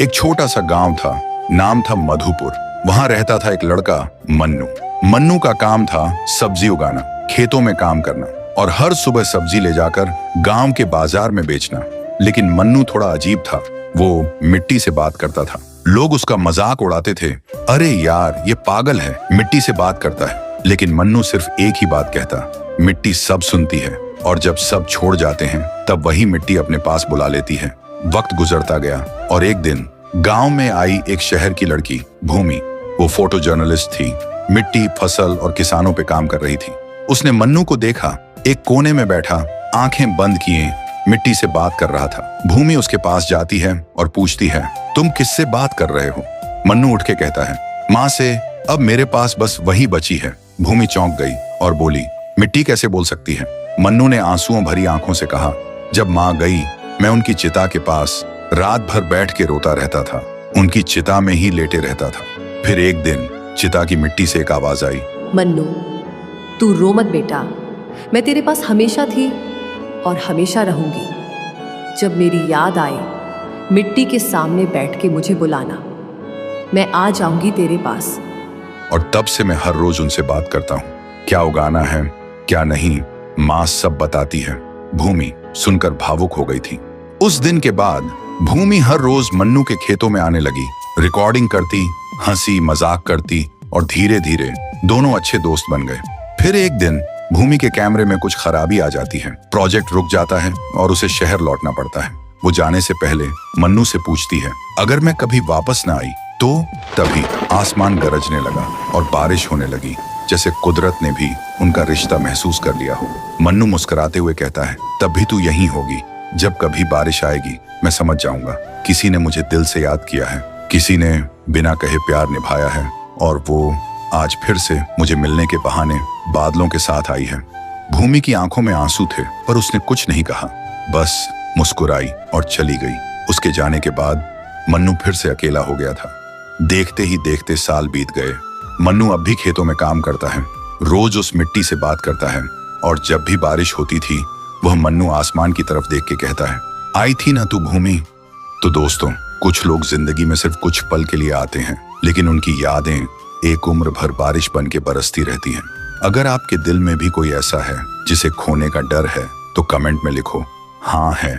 एक छोटा सा गांव था, नाम था मधुपुर। वहां रहता था एक लड़का मन्नू। मन्नू का काम था सब्जी उगाना, खेतों में काम करना और हर सुबह सब्जी ले जाकर गांव के बाजार में बेचना। लेकिन मन्नू थोड़ा अजीब था। वो मिट्टी से बात करता था। लोग उसका मजाक उड़ाते थे, अरे यार ये पागल है, मिट्टी से बात करता है। लेकिन मन्नू सिर्फ एक ही बात कहता, मिट्टी सब सुनती है और जब सब छोड़ जाते हैं तब वही मिट्टी अपने पास बुला लेती है। वक्त गुजरता गया और एक दिन गांव में आई एक शहर की लड़की भूमि। वो फोटो जर्नलिस्ट थी, मिट्टी, फसल और किसानों पे काम कर रही थी। उसने मन्नू को देखा, एक कोने में बैठा, आंखें बंद किए मिट्टी से बात कर रहा था। भूमि उसके पास जाती है और पूछती है, तुम किससे बात कर रहे हो? मन्नू उठ के कहता है, माँ से। अब मेरे पास बस वही बची है। भूमि चौंक गई और बोली, मिट्टी कैसे बोल सकती है? मन्नू ने आंसुओं भरी आंखों से कहा, जब माँ गई मैं उनकी चिता के पास रात भर बैठ के रोता रहता था, उनकी चिता में ही लेटे रहता था। फिर एक दिन चिता की मिट्टी से एक आवाज आई, मन्नू तू रो मत बेटा, मैं तेरे पास हमेशा थी और हमेशा रहूंगी। जब मेरी याद आए मिट्टी के सामने बैठ के मुझे बुलाना, मैं आ जाऊंगी तेरे पास। और तब से मैं हर रोज उनसे बात करता हूँ, क्या उगाना है क्या नहीं, माँ सब बताती है। भूमि सुनकर भावुक हो गई थी। उस दिन के बाद भूमि हर रोज मन्नू के खेतों में आने लगी, रिकॉर्डिंग करती, हंसी मजाक करती और धीरे धीरे दोनों अच्छे दोस्त बन गए। फिर एक दिन भूमि के कैमरे में कुछ खराबी आ जाती है, प्रोजेक्ट रुक जाता है और उसे शहर लौटना पड़ता है। वो जाने से पहले मन्नू से पूछती है, अगर मैं कभी वापस ना आई तो? तभी आसमान गरजने लगा और बारिश होने लगी, जैसे कुदरत ने भी उनका रिश्ता महसूस कर लिया हो। मन्नू मुस्कुराते हुए कहता है, तब भी तू यहीं होगी। जब कभी बारिश आएगी मैं समझ जाऊंगा, किसी ने मुझे दिल से याद किया है, किसी ने बिना कहे प्यार निभाया है और वो आज फिर से मुझे मिलने के बहाने बादलों के साथ आई है। भूमि की आंखों में आंसू थे पर उसने कुछ नहीं कहा, बस मुस्कुराई और चली गई। उसके जाने के बाद मन्नू फिर से अकेला हो गया था। देखते ही देखते साल बीत गए। मन्नू अब भी खेतों में काम करता है, रोज उस मिट्टी से बात करता है और जब भी बारिश होती थी वह मन्नू आसमान की तरफ देख के कहता है, आई थी ना तू भूमि। तो दोस्तों, कुछ लोग जिंदगी में सिर्फ कुछ पल के लिए आते हैं, लेकिन उनकी यादें एक उम्र भर बारिश बन के बरसती रहती हैं। अगर आपके दिल में भी कोई ऐसा है जिसे खोने का डर है तो कमेंट में लिखो, हाँ है।